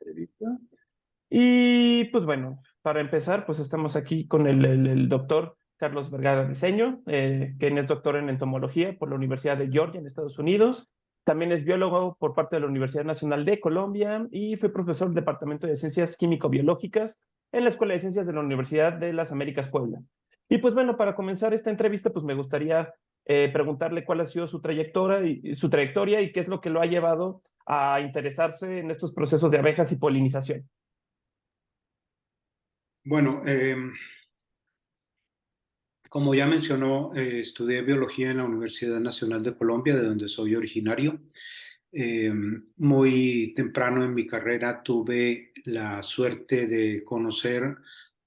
entrevista. Y pues bueno, para empezar, pues estamos aquí con el doctor Carlos Vergara Briceño, quien es doctor en entomología por la Universidad de Georgia en Estados Unidos. También es biólogo por parte de la Universidad Nacional de Colombia y fue profesor del Departamento de Ciencias Químico-Biológicas en la Escuela de Ciencias de la Universidad de las Américas Puebla. Y pues bueno, para comenzar esta entrevista, pues me gustaría preguntarle cuál ha sido su trayectoria y qué es lo que lo ha llevado a interesarse en estos procesos de abejas y polinización. Bueno, como ya mencionó, estudié biología en la Universidad Nacional de Colombia, de donde soy originario. Eh, Muy temprano en mi carrera tuve la suerte de conocer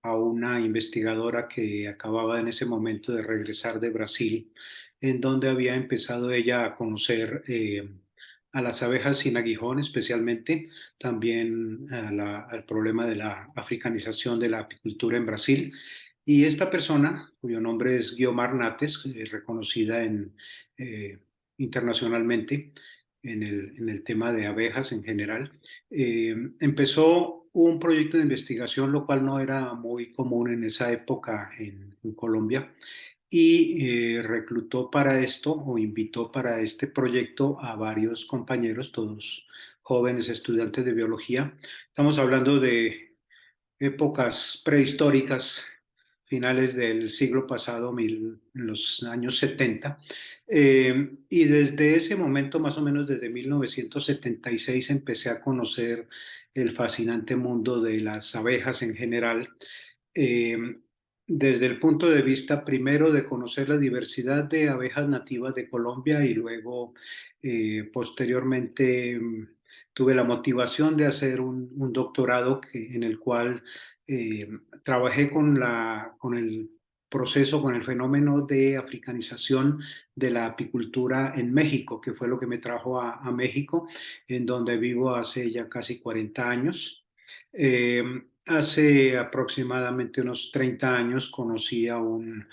a una investigadora que acababa en ese momento de regresar de Brasil, en donde había empezado ella a conocer a las abejas sin aguijón, especialmente también al problema de la africanización de la apicultura en Brasil. Y esta persona, cuyo nombre es Guiomar Nates, reconocida eh, internacionalmente en el tema de abejas en general, empezó un proyecto de investigación, lo cual no era muy común en esa época en Colombia, y reclutó para esto o invitó para este proyecto a varios compañeros, todos jóvenes estudiantes de biología. Estamos hablando de épocas prehistóricas, finales del siglo pasado, en los años 70. Y desde ese momento, más o menos desde 1976, empecé a conocer el fascinante mundo de las abejas en general, eh, desde el punto de vista primero de conocer la diversidad de abejas nativas de Colombia y luego posteriormente tuve la motivación de hacer un doctorado en el cual eh, trabajé con el proceso, con el fenómeno de africanización de la apicultura en México, que fue lo que me trajo a México, en donde vivo hace ya casi 40 años. Hace aproximadamente unos 30 años conocí a un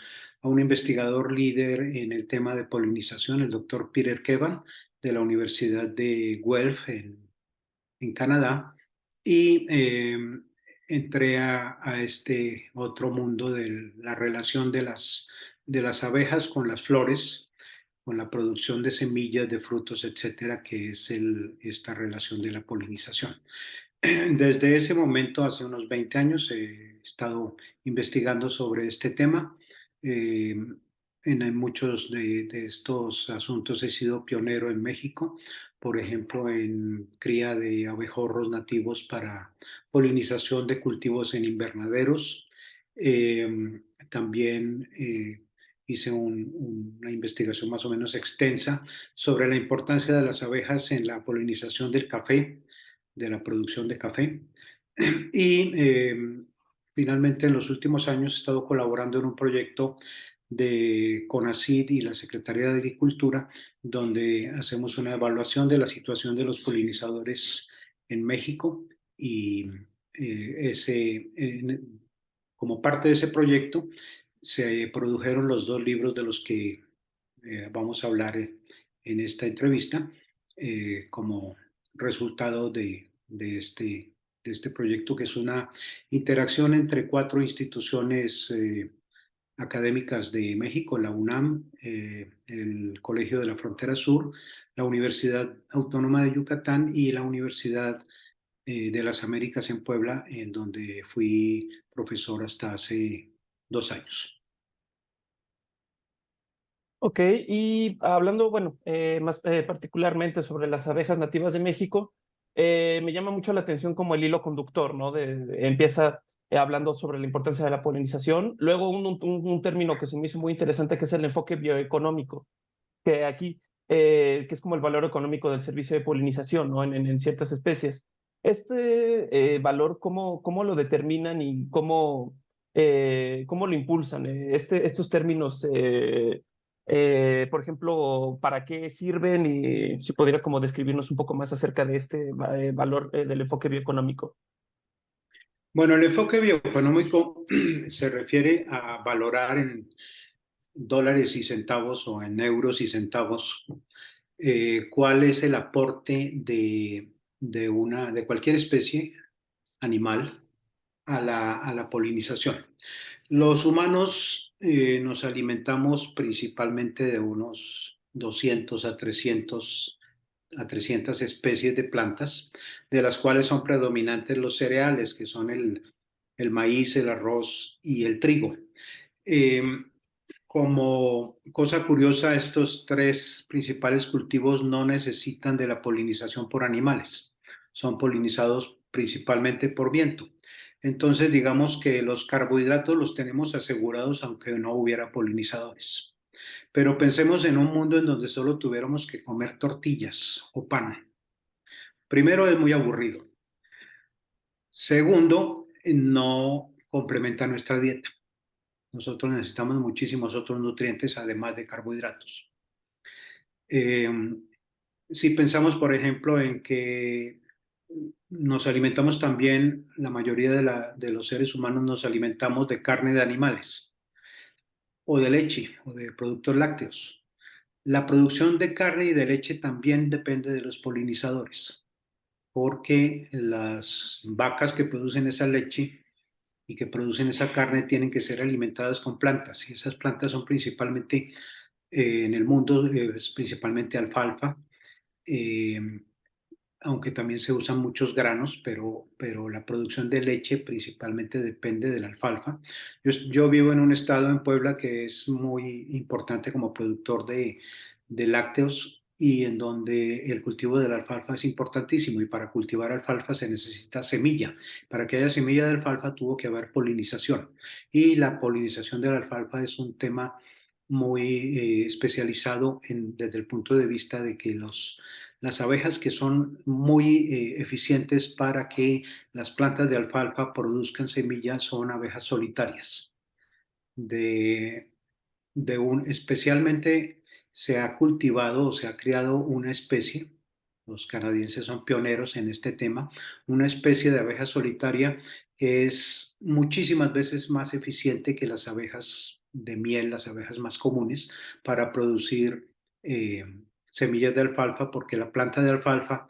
investigador líder en el tema de polinización, el doctor Peter Kevan, de la Universidad de Guelph en Canadá, y entré a este otro mundo de la relación de las abejas con las flores, con la producción de semillas, de frutos, etcétera, que es esta relación de la polinización. Desde ese momento, hace unos 20 años, he estado investigando sobre este tema. Eh, en muchos de estos asuntos he sido pionero en México, por ejemplo, en cría de abejorros nativos para polinización de cultivos en invernaderos. También hice una investigación más o menos extensa sobre la importancia de las abejas en la polinización del café, de la producción de café. Y finalmente en los últimos años he estado colaborando en un proyecto de CONACYT y la Secretaría de Agricultura, donde hacemos una evaluación de la situación de los polinizadores en México y como parte de ese proyecto se produjeron los dos libros de los que vamos a hablar en esta entrevista como resultado de este proyecto, que es una interacción entre cuatro instituciones académicas de México: la UNAM, el Colegio de la Frontera Sur, la Universidad Autónoma de Yucatán y la Universidad de las Américas en Puebla, en donde fui profesor hasta hace 2 años. Ok, y hablando, bueno, más particularmente sobre las abejas nativas de México, me llama mucho la atención como el hilo conductor, ¿no? Empieza hablando sobre la importancia de la polinización, luego un término que se me hizo muy interesante, que es el enfoque bioeconómico, que aquí, que es como el valor económico del servicio de polinización, ¿no? En ciertas especies. Este valor, ¿cómo lo determinan y cómo lo impulsan? Estos términos, por ejemplo, ¿para qué sirven? Y si pudiera como describirnos un poco más acerca de este valor del enfoque bioeconómico. Bueno, el enfoque bioeconómico se refiere a valorar en dólares y centavos o en euros y centavos cuál es el aporte de cualquier especie animal a la polinización. Los humanos nos alimentamos principalmente de unos 200 a 300 especies de plantas, de las cuales son predominantes los cereales, que son el maíz, el arroz y el trigo. Eh, Como cosa curiosa, estos tres principales cultivos no necesitan de la polinización por animales, son polinizados principalmente por viento. Entonces, digamos que los carbohidratos los tenemos asegurados aunque no hubiera polinizadores. Pero pensemos en un mundo en donde solo tuviéramos que comer tortillas o pan. Primero, es muy aburrido. Segundo, no complementa nuestra dieta. Nosotros necesitamos muchísimos otros nutrientes además de carbohidratos. Eh, si pensamos, por ejemplo, en que nos alimentamos también, la mayoría de los seres humanos nos alimentamos de carne de animales o de leche o de productos lácteos. La producción de carne y de leche también depende de los polinizadores, porque las vacas que producen esa leche y que producen esa carne tienen que ser alimentadas con plantas y esas plantas son principalmente en el mundo es principalmente alfalfa, eh, aunque también se usan muchos granos, pero la producción de leche principalmente depende de la alfalfa. Yo vivo en un estado en Puebla que es muy importante como productor de lácteos y en donde el cultivo de la alfalfa es importantísimo y para cultivar alfalfa se necesita semilla. Para que haya semilla de alfalfa tuvo que haber polinización y la polinización de la alfalfa es un tema muy especializado desde el punto de vista de que las abejas que son muy eficientes para que las plantas de alfalfa produzcan semillas son abejas solitarias. De, Especialmente se ha cultivado o se ha creado una especie, los canadienses son pioneros en este tema, una especie de abeja solitaria que es muchísimas veces más eficiente que las abejas de miel, las abejas más comunes, para producir eh, semillas de alfalfa, porque la planta de alfalfa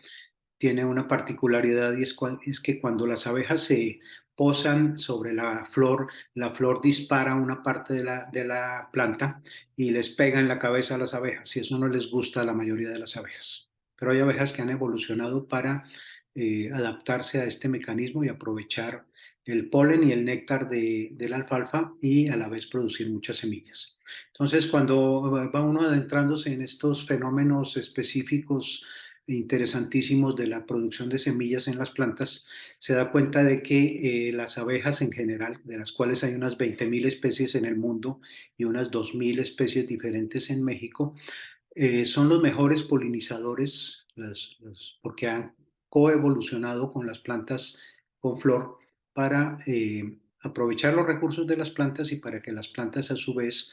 tiene una particularidad y es que cuando las abejas se posan sobre la flor dispara una parte de la planta y les pega en la cabeza a las abejas y eso no les gusta a la mayoría de las abejas. Pero hay abejas que han evolucionado para adaptarse a este mecanismo y aprovechar el polen y el néctar de la alfalfa y a la vez producir muchas semillas. Entonces, cuando va uno adentrándose en estos fenómenos específicos interesantísimos de la producción de semillas en las plantas, se da cuenta de que las abejas en general, de las cuales hay unas 20.000 especies en el mundo y unas 2.000 especies diferentes en México, son los mejores polinizadores porque han coevolucionado con las plantas con flor para aprovechar los recursos de las plantas y para que las plantas a su vez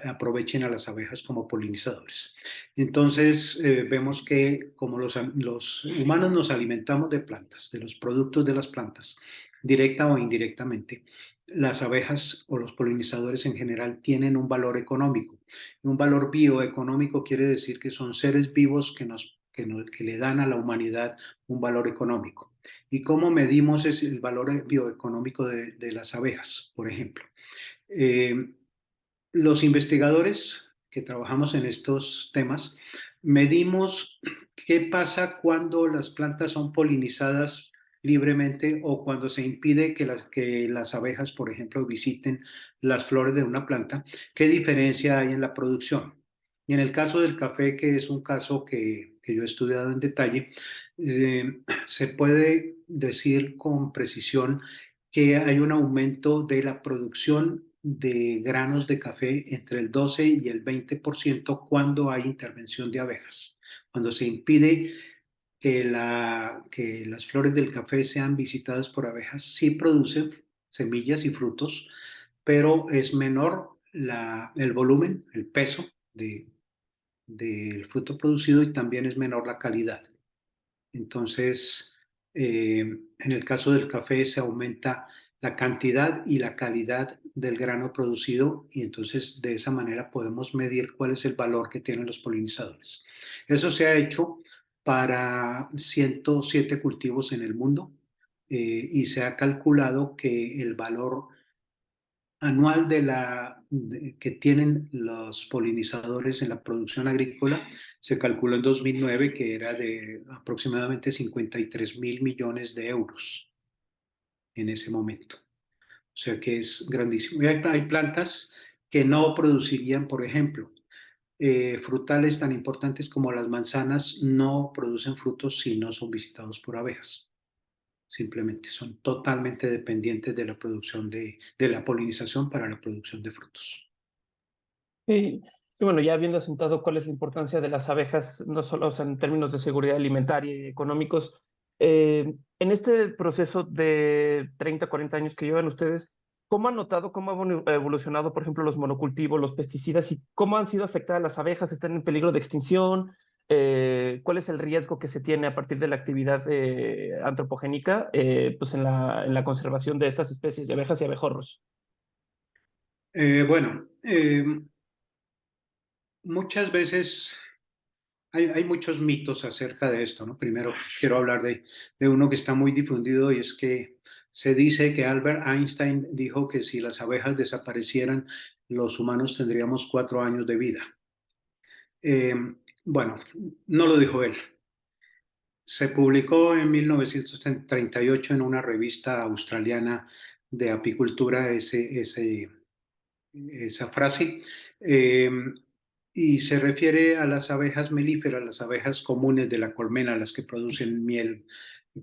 aprovechen a las abejas como polinizadores. Entonces vemos que como los humanos nos alimentamos de plantas, de los productos de las plantas, directa o indirectamente, las abejas o los polinizadores en general tienen un valor económico. Un valor bioeconómico quiere decir que son seres vivos que le dan a la humanidad un valor económico. ¿Y cómo medimos el valor bioeconómico de las abejas, por ejemplo? Eh, los investigadores que trabajamos en estos temas medimos qué pasa cuando las plantas son polinizadas libremente o cuando se impide que las abejas, por ejemplo, visiten las flores de una planta, qué diferencia hay en la producción. Y en el caso del café, que es un caso que yo he estudiado en detalle, se puede decir con precisión que hay un aumento de la producción de granos de café entre el 12 y el 20% cuando hay intervención de abejas, cuando se impide que las flores del café sean visitadas por abejas, sí producen semillas y frutos, pero es menor el volumen, el peso del fruto producido y también es menor la calidad. Entonces, en el caso del café se aumenta la cantidad y la calidad del grano producido y entonces de esa manera podemos medir cuál es el valor que tienen los polinizadores. Eso se ha hecho para 107 cultivos en el mundo, y se ha calculado que el valor anual que tienen los polinizadores en la producción agrícola se calculó en 2009 que era de aproximadamente 53.000 millones de euros en ese momento. O sea que es grandísimo. Y hay plantas que no producirían, por ejemplo, frutales tan importantes como las manzanas no producen frutos si no son visitados por abejas. Simplemente son totalmente dependientes de la producción de la polinización para la producción de frutos. Y bueno, ya habiendo asentado cuál es la importancia de las abejas, no solo, o sea, en términos de seguridad alimentaria y económicos, en este proceso de 30, 40 años que llevan ustedes, ¿cómo han notado cómo han evolucionado, por ejemplo, los monocultivos, los pesticidas y cómo han sido afectadas las abejas? ¿Están en peligro de extinción? ¿Cuál es el riesgo que se tiene a partir de la actividad antropogénica pues en la conservación de estas especies de abejas y abejorros? Bueno, muchas veces hay muchos mitos acerca de esto, ¿no? Primero quiero hablar de uno que está muy difundido y es que se dice que Albert Einstein dijo que si las abejas desaparecieran, los humanos tendríamos 4 años de vida. Eh, bueno, no lo dijo él. Se publicó en 1938 en una revista australiana de apicultura esa frase, eh, y se refiere a las abejas melíferas, las abejas comunes de la colmena, las que producen miel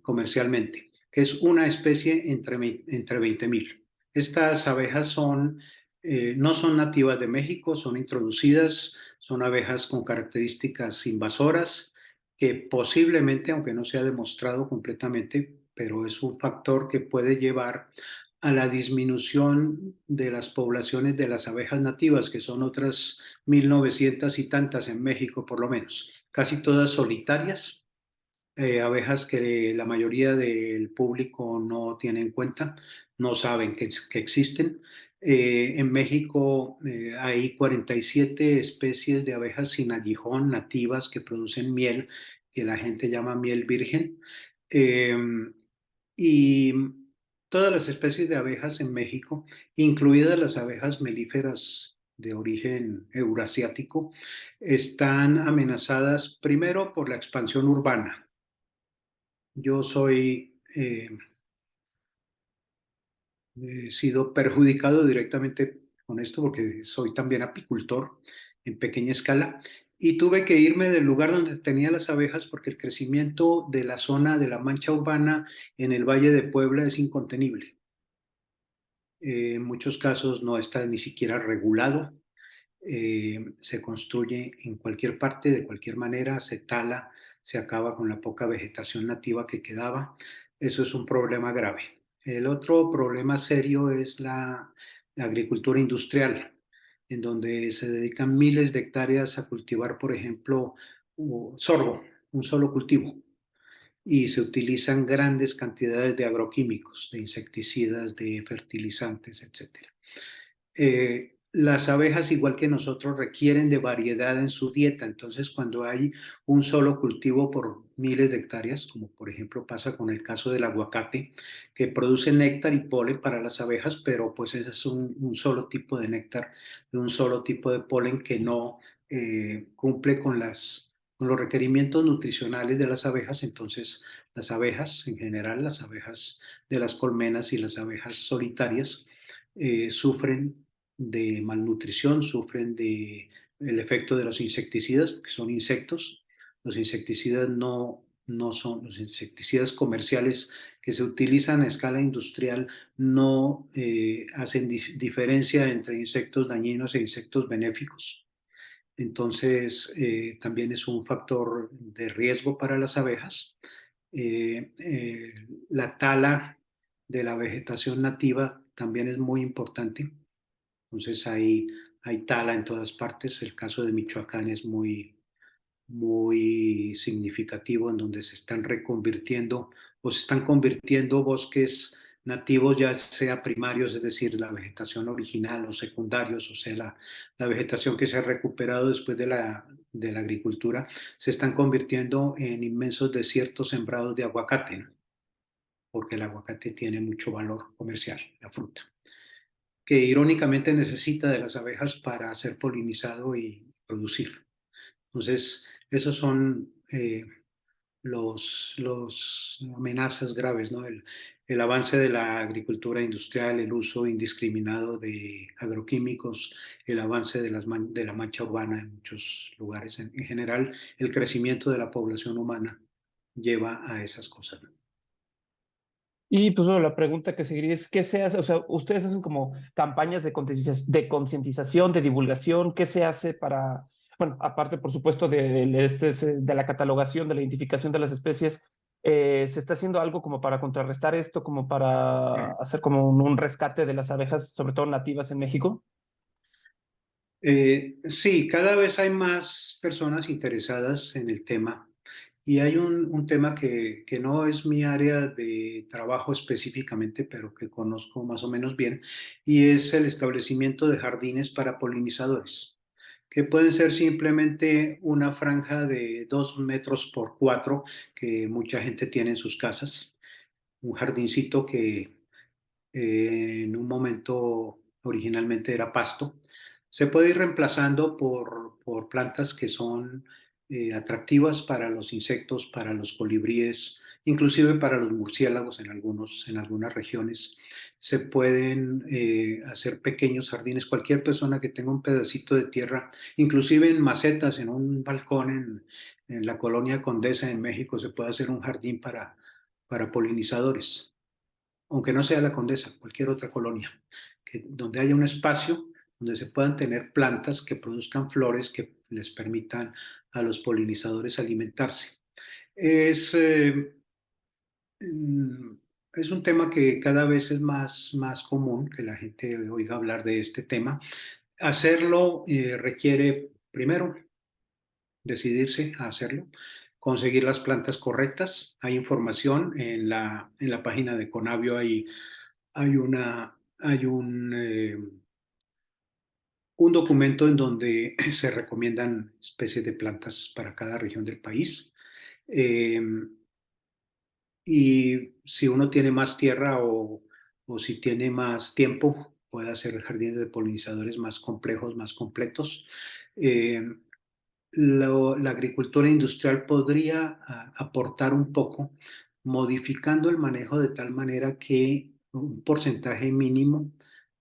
comercialmente, que es una especie entre 20.000. Estas abejas no son nativas de México, son introducidas, son abejas con características invasoras que posiblemente, aunque no se ha demostrado completamente, pero es un factor que puede llevar a la disminución de las poblaciones de las abejas nativas, que son otras 1.900 y tantas en México por lo menos, casi todas solitarias, abejas que la mayoría del público no tiene en cuenta, no saben que existen. En México hay 47 especies de abejas sin aguijón nativas que producen miel, que la gente llama miel virgen. Eh, y todas las especies de abejas en México, incluidas las abejas melíferas de origen eurasiático, están amenazadas primero por la expansión urbana. Yo he sido perjudicado directamente con esto porque soy también apicultor en pequeña escala y tuve que irme del lugar donde tenía las abejas porque el crecimiento de la zona de la mancha urbana en el Valle de Puebla es incontenible. En muchos casos no está ni siquiera regulado, se construye en cualquier parte, de cualquier manera, se tala, se acaba con la poca vegetación nativa que quedaba. Eso es un problema grave. El otro problema serio es la agricultura industrial, en donde se dedican miles de hectáreas a cultivar, por ejemplo, sorgo, un solo cultivo, y se utilizan grandes cantidades de agroquímicos, de insecticidas, de fertilizantes, etcétera. Las abejas, igual que nosotros, requieren de variedad en su dieta. Entonces, cuando hay un solo cultivo por miles de hectáreas, como por ejemplo pasa con el caso del aguacate, que produce néctar y polen para las abejas, pero pues ese es un solo tipo de néctar, de un solo tipo de polen que no cumple con los requerimientos nutricionales de las abejas. Entonces, las abejas, en general, las abejas de las colmenas y las abejas solitarias, sufren de malnutrición, sufren el efecto de los insecticidas, porque son insectos. Los insecticidas no son, los insecticidas comerciales que se utilizan a escala industrial no hacen diferencia entre insectos dañinos e insectos benéficos. Entonces, también es un factor de riesgo para las abejas. La tala de la vegetación nativa también es muy importante. Entonces hay tala en todas partes. El caso de Michoacán es muy significativo, en donde se están reconvirtiendo o se están convirtiendo bosques nativos, ya sea primarios, es decir, la vegetación original, o secundarios, o sea, la vegetación que se ha recuperado después de la agricultura, se están convirtiendo en inmensos desiertos sembrados de aguacate, ¿no? Porque el aguacate tiene mucho valor comercial, la fruta, que irónicamente necesita de las abejas para ser polinizado y producir. Entonces, esos son los amenazas graves, ¿no? El avance de la agricultura industrial, el uso indiscriminado de agroquímicos, el avance de la mancha urbana en muchos lugares. En general, el crecimiento de la población humana lleva a esas cosas, ¿no? Y pues bueno, la pregunta que seguiría es, ¿qué se hace? O sea, ustedes hacen como campañas de concientización, de divulgación, ¿qué se hace para, bueno, aparte por supuesto de la catalogación, de la identificación de las especies, ¿se está haciendo algo como para contrarrestar esto, como para hacer como un rescate de las abejas, sobre todo nativas en México? Sí, cada vez hay más personas interesadas en el tema y hay un tema que no es mi área de trabajo específicamente, pero que conozco más o menos bien, y es el establecimiento de jardines para polinizadores, que pueden ser simplemente una franja de 2 metros por 4 que mucha gente tiene en sus casas, un jardincito que en un momento originalmente era pasto, se puede ir reemplazando por plantas que son atractivas para los insectos, para los colibríes, inclusive para los murciélagos en algunas regiones. Se pueden hacer pequeños jardines. Cualquier persona que tenga un pedacito de tierra, inclusive en macetas, en un balcón en la colonia Condesa en México, se puede hacer un jardín para polinizadores, aunque no sea la Condesa, cualquier otra colonia, donde haya un espacio donde se puedan tener plantas que produzcan flores que les permitan a los polinizadores alimentarse. Es, eh, mm, es un tema que cada vez es más común que la gente oiga hablar de este tema. Hacerlo requiere, primero, decidirse a hacerlo, conseguir las plantas correctas. Hay información en la página de Conavio, hay un documento en donde se recomiendan especies de plantas para cada región del país. Eh, y si uno tiene más tierra o si tiene más tiempo, puede hacer jardines de polinizadores más complejos, más completos. Eh, la agricultura industrial podría aportar un poco, modificando el manejo de tal manera que un porcentaje mínimo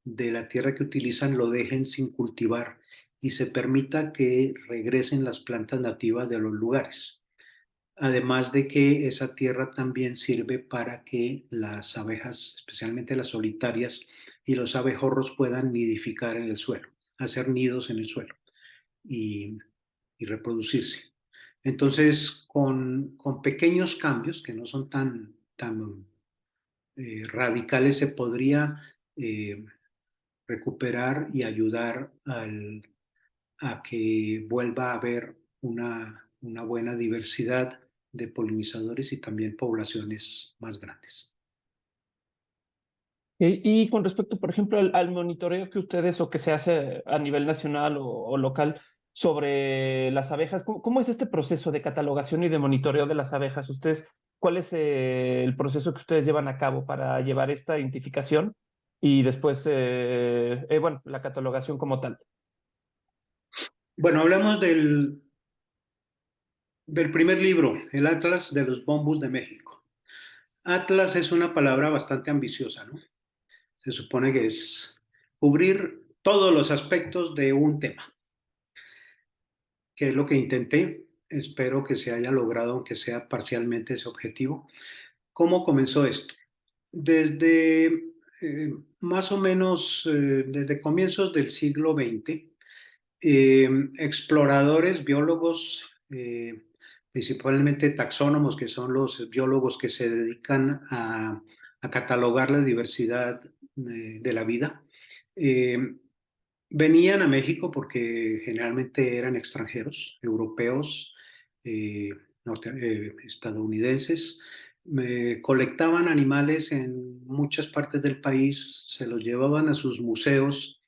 de la tierra que utilizan lo dejen sin cultivar y se permita que regresen las plantas nativas de los lugares. Además de que esa tierra también sirve para que las abejas, especialmente las solitarias, y los abejorros puedan nidificar en el suelo, hacer nidos en el suelo y, y reproducirse. Entonces, con pequeños cambios que no son tan radicales, se podría eh, recuperar y ayudar a que vuelva a haber una buena diversidad de polinizadores y también poblaciones más grandes. Y con respecto, por ejemplo, al monitoreo que ustedes o que se hace a nivel nacional o local sobre las abejas, ¿cómo es este proceso de catalogación y de monitoreo de las abejas? ¿Ustedes, cuál es el proceso que ustedes llevan a cabo para llevar esta identificación y después, bueno, la catalogación como tal? Bueno, hablamos del primer libro, el Atlas de los Bombus de México. Atlas es una palabra bastante ambiciosa, ¿no? Se supone que es cubrir todos los aspectos de un tema, que es lo que intenté. Espero que se haya logrado, aunque sea parcialmente, ese objetivo. ¿Cómo comenzó esto? Desde más o menos desde comienzos del siglo XX, exploradores, biólogos, principalmente taxónomos, que son los biólogos que se dedican a catalogar la diversidad de la vida, eh, venían a México porque generalmente eran extranjeros, europeos, estadounidenses, colectaban animales en muchas partes del país, se los llevaban a sus museos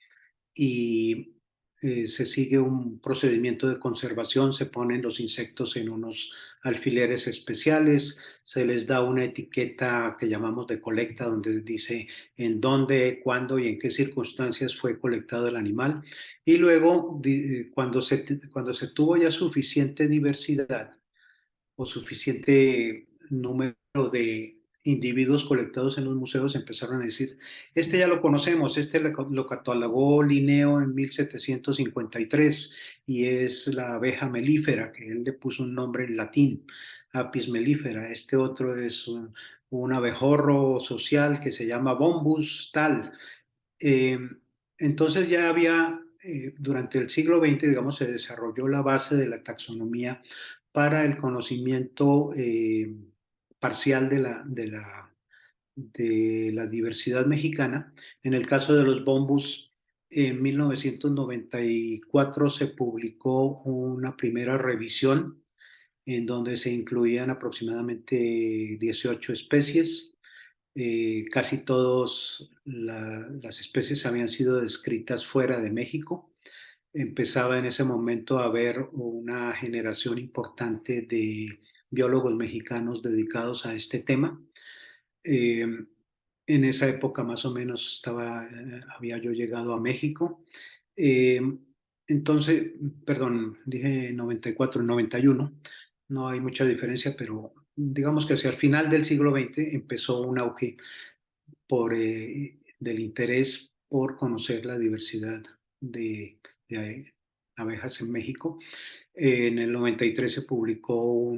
y se sigue un procedimiento de conservación, se ponen los insectos en unos alfileres especiales, se les da una etiqueta que llamamos de colecta, donde dice en dónde, cuándo y en qué circunstancias fue colectado el animal. Y luego, cuando se tuvo ya suficiente diversidad o suficiente número de individuos colectados en los museos, empezaron a decir, este ya lo conocemos, este lo catalogó Linneo en 1753 y es la abeja melífera, que él le puso un nombre en latín, Apis mellifera. Este otro es un abejorro social que se llama Bombus tal. Eh, entonces ya había, durante el siglo XX, digamos, se desarrolló la base de la taxonomía para el conocimiento parcial de la diversidad mexicana. En el caso de los bombus, en 1994 se publicó una primera revisión en donde se incluían aproximadamente 18 especies. Casi todas las especies habían sido descritas fuera de México. Empezaba en ese momento a haber una generación importante de biólogos mexicanos dedicados a este tema. Eh, en esa época más o menos había yo llegado a México. Eh, entonces, perdón, dije 94, 91, no hay mucha diferencia, pero digamos que hacia el final del siglo XX empezó un auge del interés por conocer la diversidad de abejas en México. En el 93 se publicó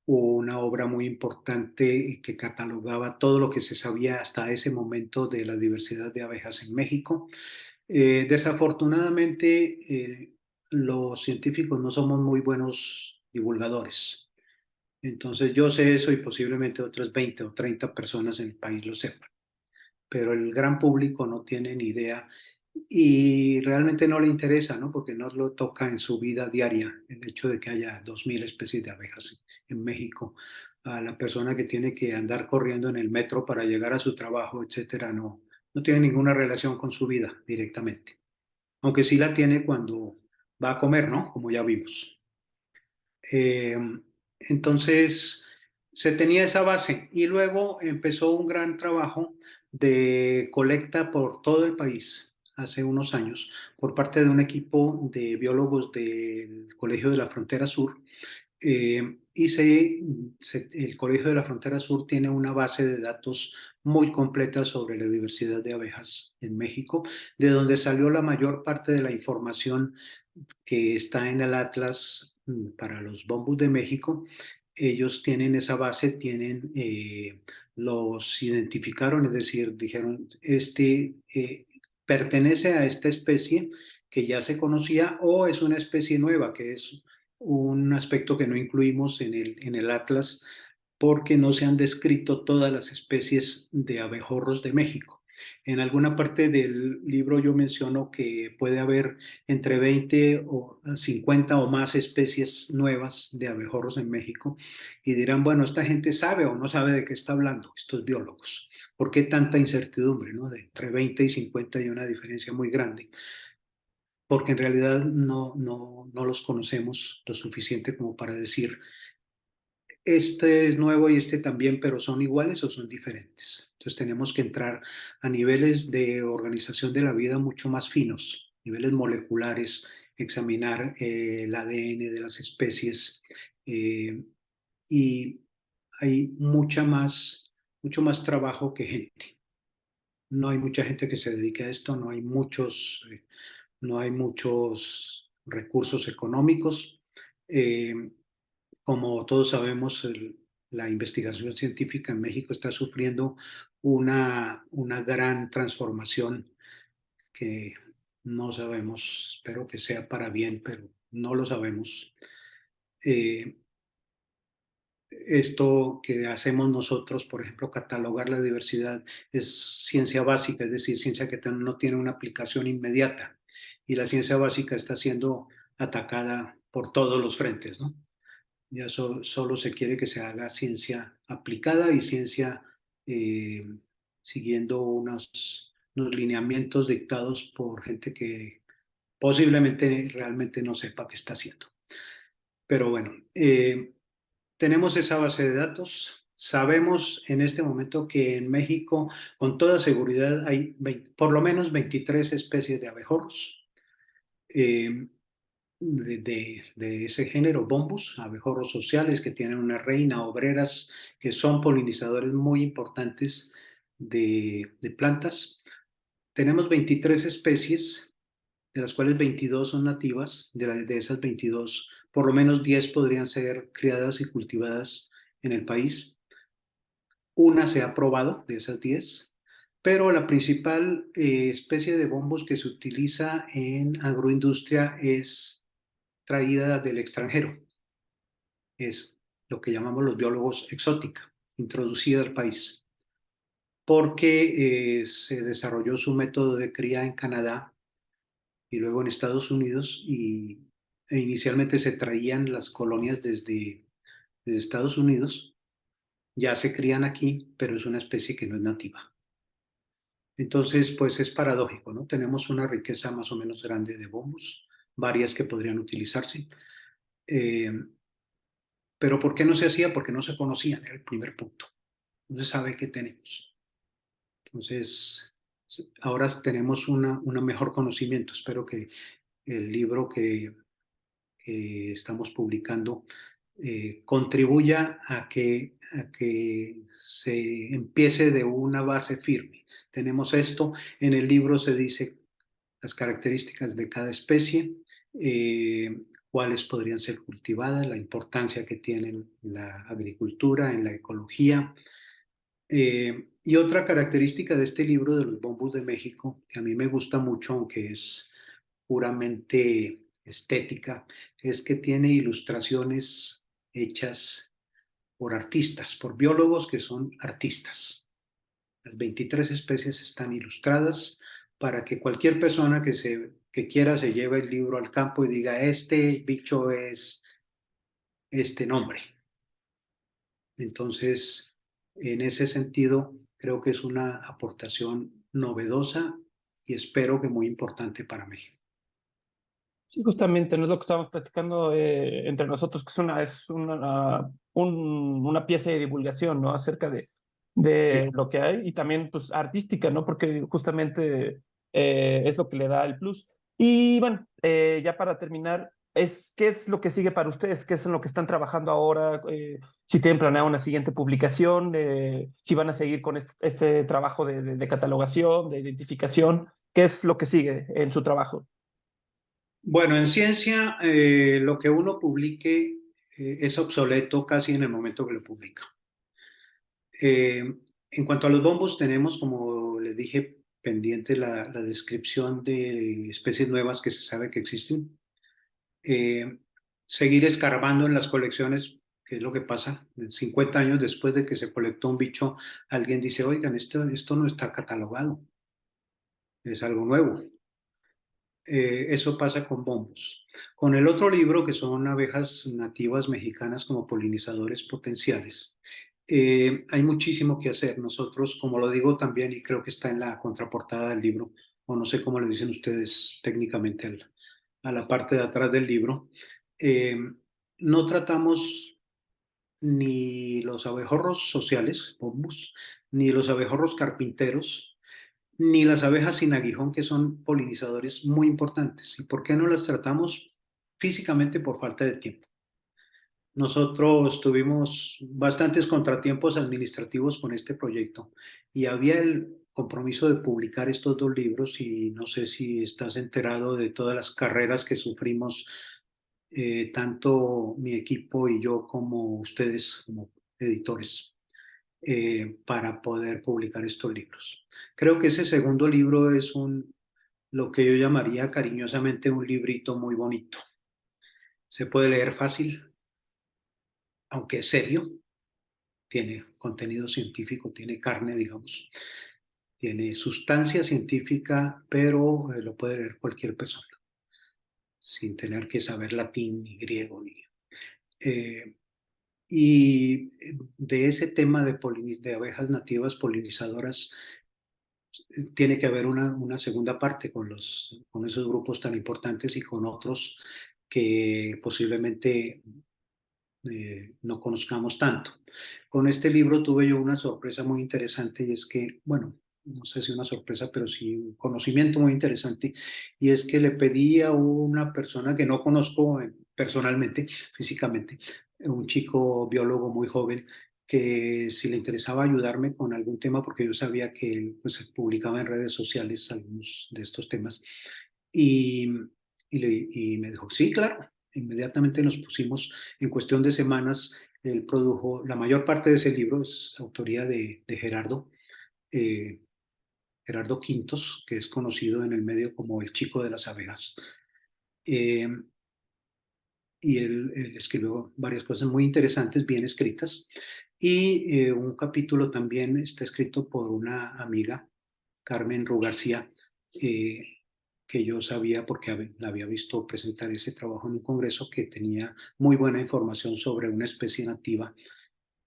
una obra muy importante que catalogaba todo lo que se sabía hasta ese momento de la diversidad de abejas en México. Desafortunadamente, los científicos no somos muy buenos divulgadores. Entonces yo sé eso y posiblemente otras 20 o 30 personas en el país lo sepan, pero el gran público no tiene ni idea y realmente no le interesa, ¿no? Porque no lo toca en su vida diaria el hecho de que haya 2000 especies de abejas en México. A la persona que tiene que andar corriendo en el metro para llegar a su trabajo, etcétera, no tiene ninguna relación con su vida directamente. Aunque sí la tiene cuando va a comer, ¿no? Como ya vimos. Eh, entonces, se tenía esa base y luego empezó un gran trabajo de colecta por todo el país hace unos años por parte de un equipo de biólogos del Colegio de la Frontera Sur. El Colegio de la Frontera Sur tiene una base de datos muy completa sobre la diversidad de abejas en México, de donde salió la mayor parte de la información que está en el Atlas para los Bombus de México. Ellos tienen esa base, los identificaron, es decir, dijeron, pertenece a esta especie que ya se conocía o es una especie nueva, que es un aspecto que no incluimos en el Atlas porque no se han descrito todas las especies de abejorros de México. En alguna parte del libro yo menciono que puede haber entre 20 o 50 o más especies nuevas de abejorros en México y dirán, bueno, esta gente sabe o no sabe de qué está hablando, estos biólogos. ¿Por qué tanta incertidumbre, no? De entre 20 y 50 hay una diferencia muy grande, porque en realidad no los conocemos lo suficiente como para decir este es nuevo y este también, pero ¿son iguales o son diferentes? Entonces tenemos que entrar a niveles de organización de la vida mucho más finos, niveles moleculares, examinar el ADN de las especies eh, y hay mucho más trabajo que gente. No hay mucha gente que se dedique a esto, no hay muchos recursos económicos. Eh, Como todos sabemos, la investigación científica en México está sufriendo una gran transformación que no sabemos, espero que sea para bien, pero no lo sabemos. Eh, Esto que hacemos nosotros, por ejemplo, catalogar la diversidad, es ciencia básica, es decir, ciencia que no tiene una aplicación inmediata. Y la ciencia básica está siendo atacada por todos los frentes, ¿no? Ya solo se quiere que se haga ciencia aplicada y ciencia eh, siguiendo unos lineamientos dictados por gente que posiblemente realmente no sepa qué está haciendo. Pero bueno, tenemos esa base de datos. Sabemos en este momento que en México, con toda seguridad, hay por lo menos 23 especies de abejorros. Eh, de ese género, bombus, abejorros sociales que tienen una reina, obreras, que son polinizadores muy importantes de plantas. Tenemos 23 especies, de las cuales 22 son nativas. De esas 22, por lo menos 10 podrían ser criadas y cultivadas en el país. Una se ha probado de esas 10, pero la principal especie de bombos que se utiliza en agroindustria es traída del extranjero. Es lo que llamamos los biólogos exótica, introducida al país, porque se desarrolló su método de cría en Canadá y luego en Estados Unidos e inicialmente se traían las colonias desde Estados Unidos, ya se crían aquí, pero es una especie que no es nativa. Entonces, pues es paradójico, ¿no? Tenemos una riqueza más o menos grande de bombos, varias que podrían utilizarse. Eh, pero ¿por qué no se hacía? Porque no se conocían, era el primer punto. No se sabe qué tenemos. Entonces, ahora tenemos un mejor conocimiento. Espero que el libro que estamos publicando contribuya a que se empiece de una base firme. Tenemos esto, en el libro se dice las características de cada especie, cuáles podrían ser cultivadas, la importancia que tienen en la agricultura, en la ecología. Y otra característica de este libro de los bombos de México, que a mí me gusta mucho, aunque es puramente estética, es que tiene ilustraciones hechas por artistas, por biólogos que son artistas. Las 23 especies están ilustradas para que cualquier persona que quiera se lleve el libro al campo y diga, este bicho es este nombre. Entonces, en ese sentido, creo que es una aportación novedosa y espero que muy importante para México. Sí, justamente, no es lo que estábamos platicando entre nosotros, que una pieza de divulgación, ¿no? Acerca de Sí. lo que hay y también, pues, artística, ¿no? Porque justamente es lo que le da el plus. Y bueno, ya para terminar, ¿qué es lo que sigue para ustedes? ¿Qué es en lo que están trabajando ahora? Si tienen planeado una siguiente publicación, si van a seguir con este trabajo de catalogación, de identificación, ¿qué es lo que sigue en su trabajo? Bueno, en ciencia, lo que uno publique es obsoleto casi en el momento que lo publica. Eh, en cuanto a los bombos, tenemos, como les dije, pendiente la descripción de especies nuevas que se sabe que existen. Eh, Seguir escarbando en las colecciones, que es lo que pasa. 50 años después de que se colectó un bicho, alguien dice, oigan, esto no está catalogado, es algo nuevo. Eso pasa con bombos. Con el otro libro, que son abejas nativas mexicanas como polinizadores potenciales, hay muchísimo que hacer. Nosotros, como lo digo también, y creo que está en la contraportada del libro, o no sé cómo le dicen ustedes técnicamente a la parte de atrás del libro, eh, no tratamos ni los abejorros sociales, bombos, ni los abejorros carpinteros, ni las abejas sin aguijón, que son polinizadores muy importantes. ¿Y por qué no las tratamos? Físicamente por falta de tiempo. Nosotros tuvimos bastantes contratiempos administrativos con este proyecto y había el compromiso de publicar estos dos libros y no sé si estás enterado de todas las carreras que sufrimos, tanto mi equipo y yo como ustedes como editores, para poder publicar estos libros. Creo que ese segundo libro es lo que yo llamaría cariñosamente un librito muy bonito. Se puede leer fácil, aunque es serio, tiene contenido científico, tiene carne, digamos, tiene sustancia científica, pero lo puede leer cualquier persona, sin tener que saber latín ni griego. Y de ese tema de abejas nativas polinizadoras, tiene que haber una segunda parte con esos grupos tan importantes y con otros que posiblemente no conozcamos tanto. Con este libro tuve yo una sorpresa muy interesante y es que, bueno, no sé si una sorpresa, pero sí un conocimiento muy interesante, y es que le pedí a una persona que no conozco personalmente, físicamente, un chico biólogo muy joven, que si le interesaba ayudarme con algún tema, porque yo sabía que él pues, publicaba en redes sociales algunos de estos temas, y, y me dijo, sí, claro. Inmediatamente nos pusimos, en cuestión de semanas, él produjo, la mayor parte de ese libro es autoría de Gerardo, eh, Gerardo Quintos, que es conocido en el medio como el chico de las abejas. Eh, y él escribió varias cosas muy interesantes, bien escritas. Y un capítulo también está escrito por una amiga, Carmen Ru García, eh, que yo sabía porque la había visto presentar ese trabajo en un congreso, que tenía muy buena información sobre una especie nativa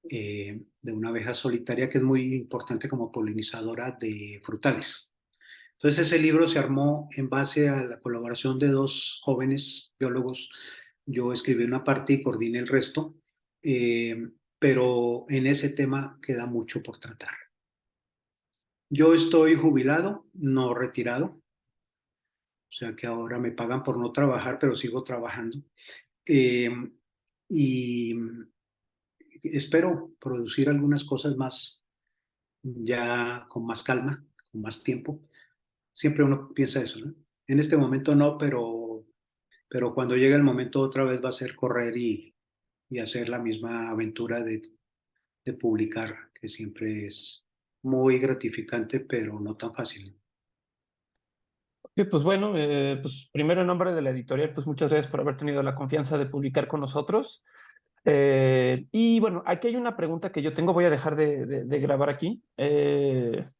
de una abeja solitaria que es muy importante como polinizadora de frutales. Entonces ese libro se armó en base a la colaboración de dos jóvenes biólogos. Yo escribí una parte y coordiné el resto, pero en ese tema queda mucho por tratar. Yo estoy jubilado, no retirado, o sea que ahora me pagan por no trabajar, pero sigo trabajando. Eh, y espero producir algunas cosas más ya con más calma, con más tiempo. Siempre uno piensa eso, ¿no? En este momento no, pero cuando llegue el momento otra vez va a ser correr y hacer la misma aventura de publicar, que siempre es muy gratificante, pero no tan fácil. Pues bueno, pues primero en nombre de la editorial, pues muchas gracias por haber tenido la confianza de publicar con nosotros. Y bueno, aquí hay una pregunta que yo tengo, voy a dejar de grabar aquí.